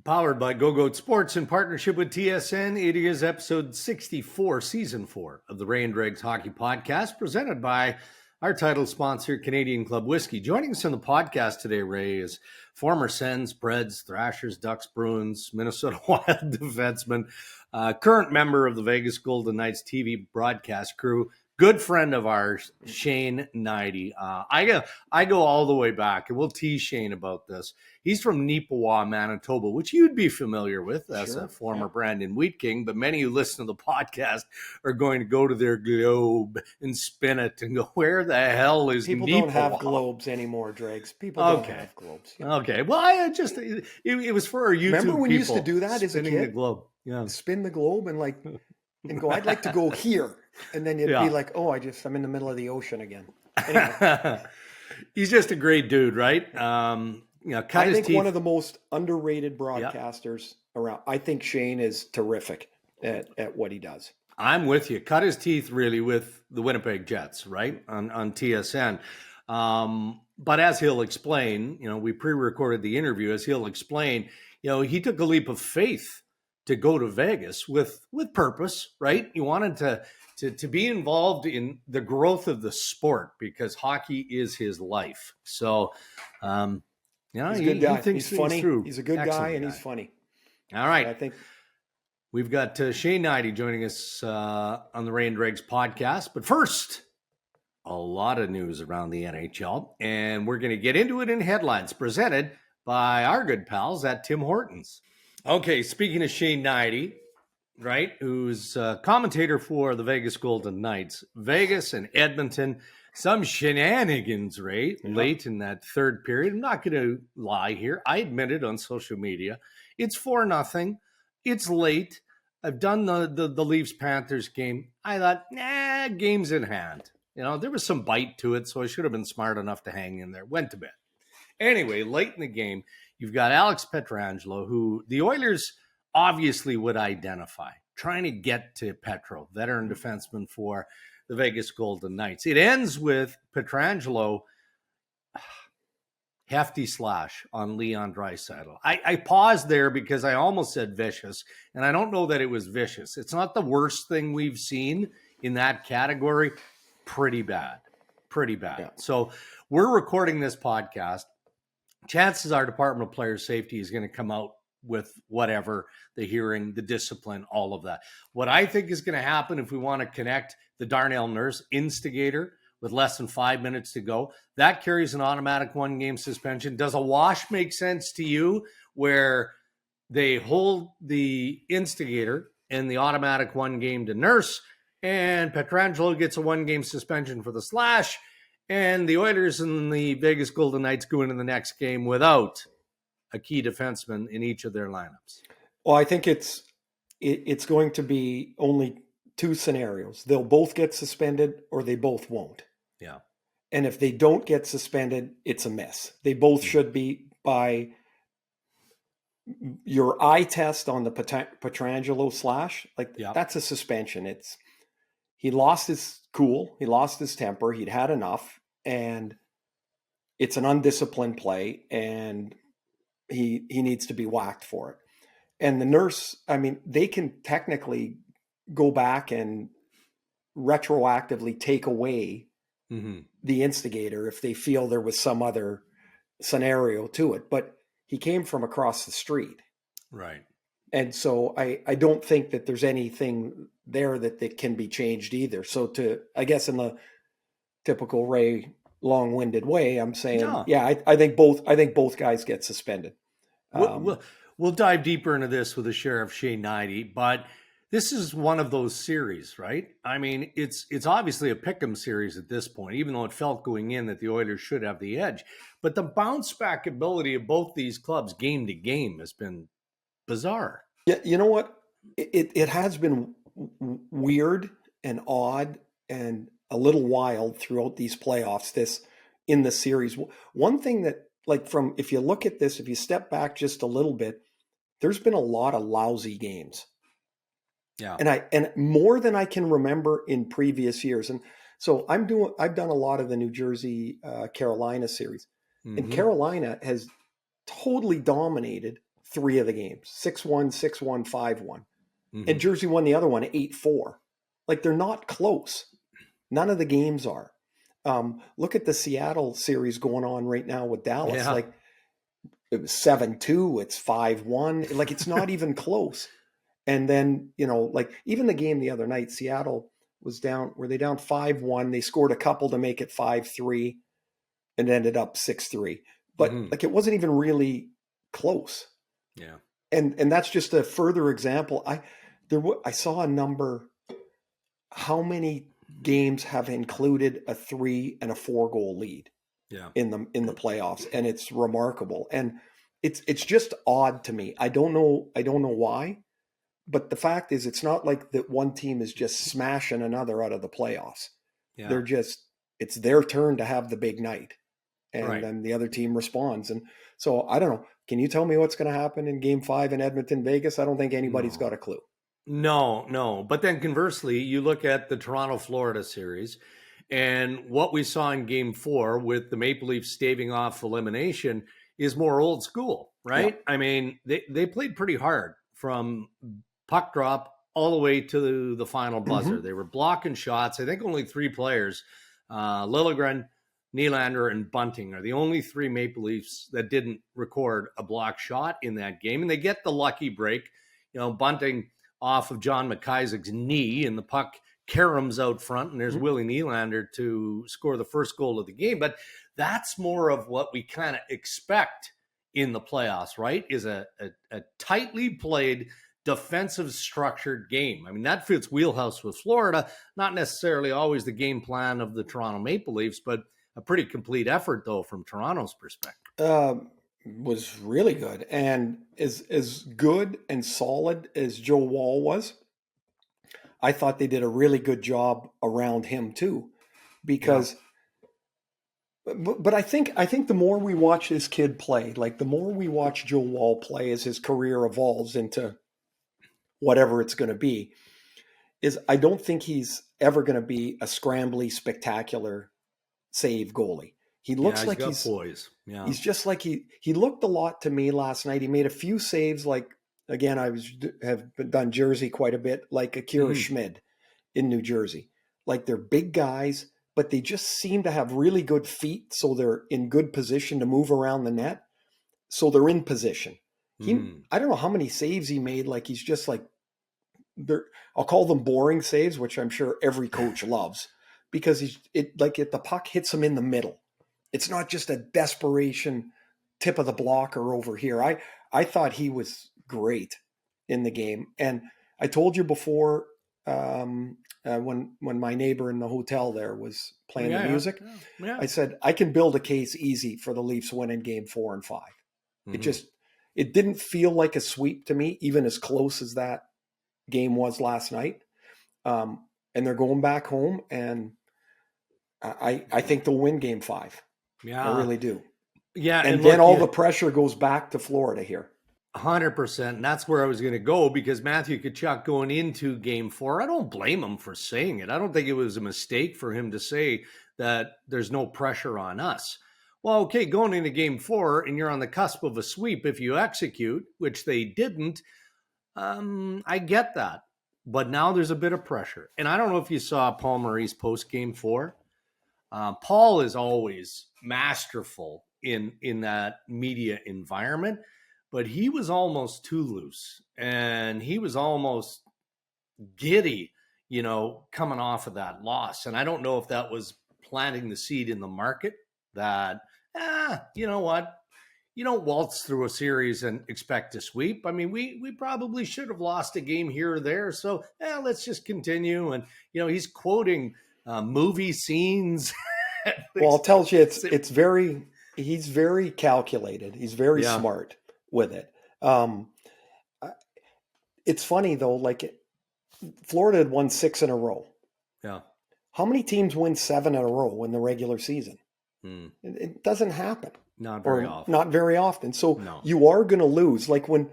Powered by Go Sports in partnership with TSN. It is episode 64, season 4 of the Ray and Dregs Hockey Podcast, presented by our title sponsor, Canadian Club Whiskey. Joining us on the podcast today, Ray, is former Sens, Preds, Thrashers, Ducks, Bruins, Minnesota Wild defenseman, current member of the Vegas Golden Knights TV broadcast crew, good friend of ours, Shane Hnidy. I go all the way back, and we'll tease Shane about this. He's from Neepawa, Manitoba, which you'd be familiar with as a former Brandon Wheat King, but many who listen to the podcast are going to go to their globe and spin it and go, where the hell is People Neepawa? don't have globes anymore, Dregs. People don't have globes. Yeah. Okay. Well, it was for our YouTube Remember when people, you used to do that as a kid? The globe. Yeah. Spin the globe and go, I'd like to go here. And then you'd be like, oh, I'm in the middle of the ocean again. Anyway. He's just a great dude, right? I think one of the most underrated broadcasters around. I think Shane is terrific at what he does. I'm with you. Cut his teeth really with the Winnipeg Jets, right? On TSN. But as he'll explain, we pre-recorded the interview. As he'll explain, he took a leap of faith to go to Vegas with purpose, right? He wanted to be involved in the growth of the sport because hockey is his life. So, he's a good guy. He thinks he's funny. Through. He's a good guy, and he's funny. All right. I think we've got Shane Hnidy joining us on the Ray and Dregs podcast. But first, a lot of news around the NHL, and we're going to get into it in headlines presented by our good pals at Tim Hortons. Okay, speaking of Shane Hnidy, right, who's a commentator for the Vegas Golden Knights, Vegas and Edmonton, some shenanigans, Ray, late in that third period. I'm not going to lie here. I admit it on social media. It's 4-0. It's late. I've done the Leafs Panthers game. I thought, game's in hand. There was some bite to it, so I should have been smart enough to hang in there. Went to bed. Anyway, late in the game, you've got Alex Pietrangelo, who the Oilers obviously would identify, trying to get to Petro, veteran defenseman for the Vegas Golden Knights. It ends with Pietrangelo, hefty slash on Leon Draisaitl. I paused there because I almost said vicious, and I don't know that it was vicious. It's not the worst thing we've seen in that category. Pretty bad. Yeah. So we're recording this podcast. Chances are Department of Player Safety is going to come out with whatever, the hearing, the discipline, all of that. What I think is going to happen if we want to connect the Darnell Nurse Instigator with less than 5 minutes to go, that carries an automatic 1-game suspension. Does a wash make sense to you where they hold the Instigator and the automatic 1-game to Nurse, and Pietrangelo gets a 1-game suspension for the slash, and the Oilers and the Vegas Golden Knights go into the next game without a key defenseman in each of their lineups? Well, I think it's going to be only two scenarios. They'll both get suspended or they both won't. Yeah. And if they don't get suspended, it's a mess. They both should be by your eye test on the Pietrangelo slash. That's a suspension. He lost his cool. He lost his temper. He'd had enough. And it's an undisciplined play. And he needs to be whacked for it. And the Nurse, they can technically go back and retroactively take away the Instigator if they feel there was some other scenario to it. But he came from across the street. Right. And so I don't think that there's anything there that can be changed either. So I guess in the typical Ray long-winded way, I'm saying, I think both guys get suspended. We'll dive deeper into this with the Sheriff Shane Hnidy, but this is one of those series, right? It's obviously a pick'em series at this point, even though it felt going in that the Oilers should have the edge. But the bounce back ability of both these clubs game to game has been bizarre. Yeah, you know what? It has been weird and odd and a little wild throughout these playoffs, in the series. One thing that, if you look at this, if you step back just a little bit, there's been a lot of lousy games. Yeah. And more than I can remember in previous years. And so I've done a lot of the New Jersey Carolina series. And Carolina has totally dominated 3 of the games, 6-1, 6-1, 5-1. Mm-hmm. And Jersey won the other one 8-4. Like, they're not close. None of the games are. Look at the Seattle series going on right now with Dallas. Yeah. Like, it was 7-2, it's 5-1. Like, it's not even close. And then, like, even the game the other night, Seattle was down, were they down 5-1? They scored a couple to make it 5-3 and ended up 6-3. But like, it wasn't even really close. Yeah. And that's just a further example. I saw a number, how many games have included a 3 and a 4 goal lead in the playoffs, and it's remarkable. And it's just odd to me. I don't know why, but the fact is, it's not like that one team is just smashing another out of the playoffs. Yeah. It's their turn to have the big night, and then the other team responds. And so I don't know. Can you tell me what's going to happen in Game 5 in Edmonton, Vegas? I don't think anybody's got a clue. No. But then conversely, you look at the Toronto-Florida series, and what we saw in Game 4 with the Maple Leafs staving off elimination is more old school, right? Yeah. I mean, they played pretty hard from puck drop all the way to the final buzzer. Mm-hmm. They were blocking shots. I think only 3 players, Liljegren, Nylander, and Bunting are the only 3 Maple Leafs that didn't record a block shot in that game. And they get the lucky break, Bunting off of John McIsaac's knee, and the puck caroms out front, and there's Willie Nylander to score the first goal of the game. But that's more of what we kind of expect in the playoffs, right? Is a tightly played, defensive structured game. I mean, that fits wheelhouse with Florida, not necessarily always the game plan of the Toronto Maple Leafs, but a pretty complete effort, though, from Toronto's perspective. Was really good. And as good and solid as Joe Woll was, I thought they did a really good job around him too. Because but I think the more we watch this kid play, like the more we watch Joe Woll play as his career evolves into whatever it's going to be, is I don't think he's ever going to be a scrambly, spectacular save goalie. He looks like he's poise. Yeah. He's just like he looked a lot to me last night. He made a few saves, like, again, have done Jersey quite a bit, like Akira Schmid in New Jersey. Like, they're big guys, but they just seem to have really good feet, so they're in good position to move around the net. So they're in position. I don't know how many saves he made. Like, he's just like, I'll call them boring saves, which I'm sure every coach loves, because if the puck hits him in the middle, it's not just a desperation tip of the blocker over here. I thought he was great in the game. And I told you before, when my neighbor in the hotel there was playing the music, I said, I can build a case easy for the Leafs winning Game 4 and 5. It didn't feel like a sweep to me, even as close as that game was last night. And they're going back home, and I think they'll win Game 5. Yeah, I really do. Yeah, and then all the pressure goes back to Florida here. 100%. And that's where I was going to go, because Matthew Tkachuk going into Game 4, I don't blame him for saying it. I don't think it was a mistake for him to say that there's no pressure on us. Well, okay, going into Game 4 and you're on the cusp of a sweep if you execute, which they didn't, I get that. But now there's a bit of pressure. And I don't know if you saw Paul Maurice post Game 4. Paul is always masterful in that media environment, but he was almost too loose, and he was almost giddy, coming off of that loss. And I don't know if that was planting the seed in the market that, you know what? You don't waltz through a series and expect to sweep. I mean, we probably should have lost a game here or there. So let's just continue. And, he's quoting movie scenes. Well, it tells you he's very calculated. He's very smart with it. It's funny though, like Florida had won 6 in a row. Yeah. How many teams win 7 in a row in the regular season? It doesn't happen. Not very often. Not very often. So you are going to lose. Like when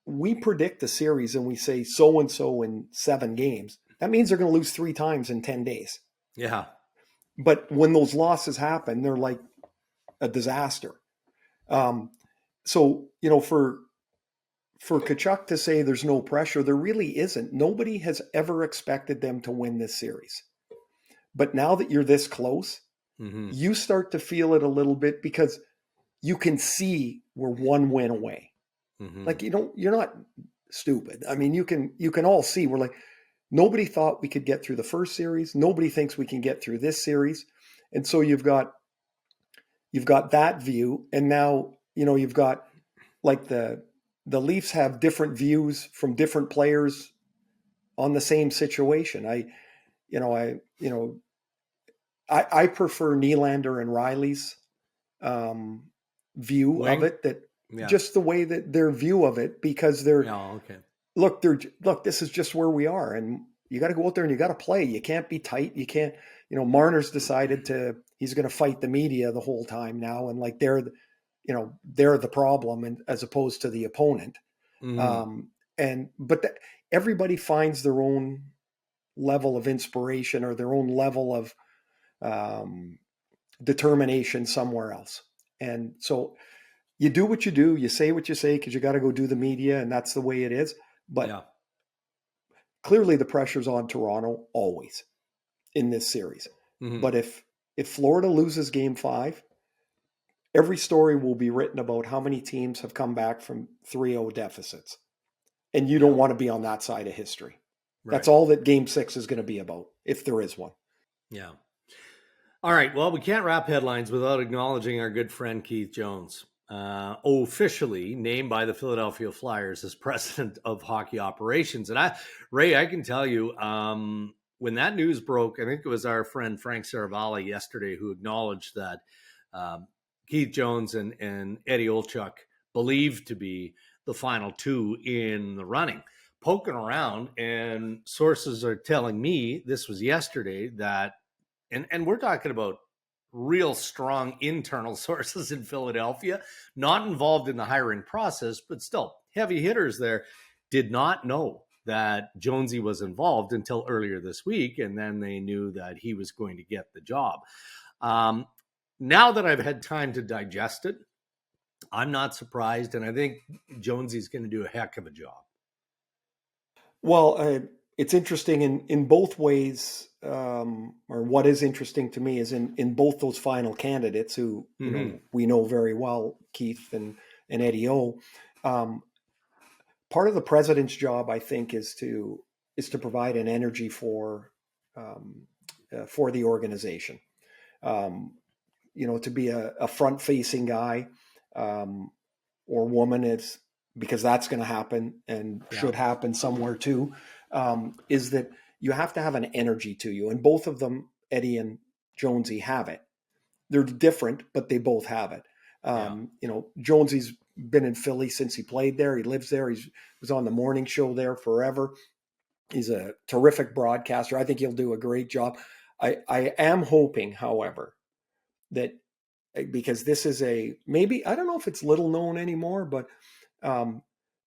we predict a series and we say so-and-so in 7 games, that means they're going to lose 3 times in 10 days. Yeah. But when those losses happen, they're like a disaster. So, for Tkachuk to say there's no pressure, there really isn't. Nobody has ever expected them to win this series. But now that you're this close, you start to feel it a little bit because you can see we're one win away. Like, you're not stupid. I mean, you can all see we're like, nobody thought we could get through the first series. Nobody thinks we can get through this series. And so you've got that view. And now, you've got like the Leafs have different views from different players on the same situation. I prefer Nylander and Riley's view of it, just the way that their view of it, because look, this is just where we are, and you got to go out there and you got to play. You can't be tight. You can't, Marner's decided he's going to fight the media the whole time now, and like they're the problem, and as opposed to the opponent. But everybody finds their own level of inspiration or their own level of determination somewhere else. And so you do what you do, you say what you say, because you got to go do the media, and that's the way it is. But clearly the pressure's on Toronto always in this series. But if Florida loses game 5, every story will be written about how many teams have come back from 3-0 deficits. And you don't want to be on that side of history. Right. That's all that game 6 is going to be about, if there is one. Yeah. All right. Well, we can't wrap headlines without acknowledging our good friend Keith Jones, officially named by the Philadelphia Flyers as president of hockey operations. And Ray, I can tell you, when that news broke, I think it was our friend Frank Saravalli yesterday who acknowledged that Keith Jones and Eddie Olchuk believed to be the final 2 in the running. Poking around, and sources are telling me, this was yesterday, that, and we're talking about real strong internal sources in Philadelphia, not involved in the hiring process, but still heavy hitters there, did not know that Jonesy was involved until earlier this week, and then they knew that he was going to get the job. Now that I've had time to digest it, I'm not surprised, and I think Jonesy's going to do a heck of a job. Well, it's interesting in both ways, or what is interesting to me is in both those final candidates who we know very well, Keith and Eddie O. Part of the president's job, I think, is to provide an energy for the organization. To be a front-facing guy or woman, is because that's going to happen and should happen somewhere too, is that you have to have an energy to you. And both of them, Eddie and Jonesy, have it. They're different, but they both have it. Jonesy's been in Philly since he played there. He lives there. He was on the morning show there forever. He's a terrific broadcaster. I think he'll do a great job. I am hoping, however, that because this is maybe, I don't know if it's little known anymore, but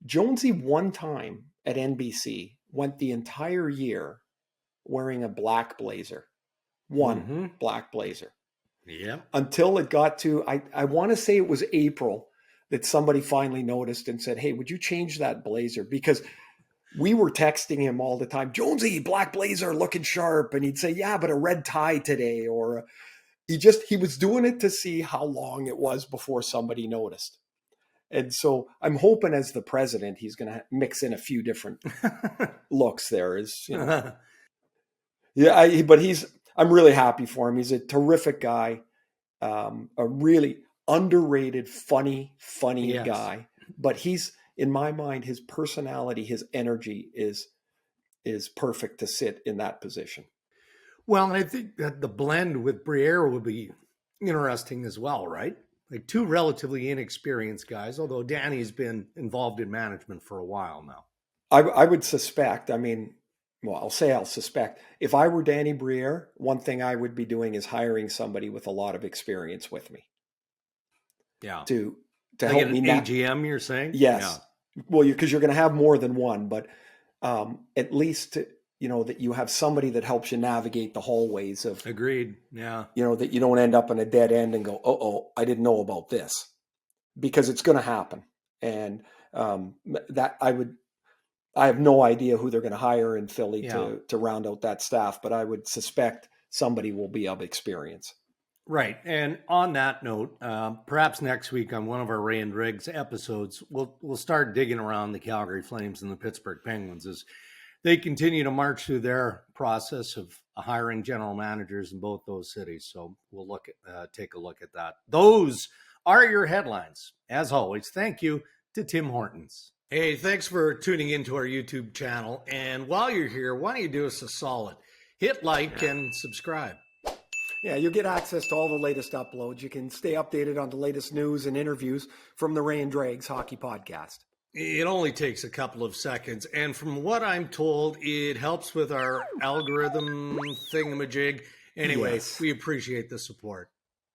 Jonesy one time at NBC went the entire year wearing a black blazer. Black blazer. Yeah. Until it got to, I want to say it was April, that somebody finally noticed and said, "Hey, would you change that blazer?" Because we were texting him all the time, "Jonesy, black blazer, looking sharp." And he'd say, "Yeah, but a red tie today." Or he was doing it to see how long it was before somebody noticed. And so I'm hoping as the president, he's going to mix in a few different looks there. I'm really happy for him. He's a terrific guy, a really underrated, funny guy. But he's, in my mind, his personality, his energy is perfect to sit in that position. Well, and I think that the blend with Briere will be interesting as well, right? Like 2 relatively inexperienced guys, although Danny's been involved in management for a while now. I would suspect, I'll suspect. If I were Danny Briere, one thing I would be doing is hiring somebody with a lot of experience with me. Yeah. To like help me. AGM, you're saying? Yes. Yeah. Well, because you're going to have more than one, but at least that you have somebody that helps you navigate the hallways of. Agreed. Yeah. That you don't end up in a dead end and go, "Oh, I didn't know about this." because it's going to happen. And that I have no idea who they're going to hire in Philly to round out that staff, but I would suspect somebody will be of experience. Right. And on that note, perhaps next week on one of our Ray and Dregs episodes, we'll start digging around the Calgary Flames and the Pittsburgh Penguins as they continue to march through their process of hiring general managers in both those cities. So we'll take a look at that. Those are your headlines. As always, thank you to Tim Hortons. Hey, thanks for tuning into our YouTube channel. And while you're here, why don't you do us a solid? Hit like and subscribe. Yeah, you'll get access to all the latest uploads. You can stay updated on the latest news and interviews from the Ray and Dregs Hockey Podcast. It only takes a couple of seconds. And from what I'm told, it helps with our algorithm thingamajig. Anyway, We appreciate the support.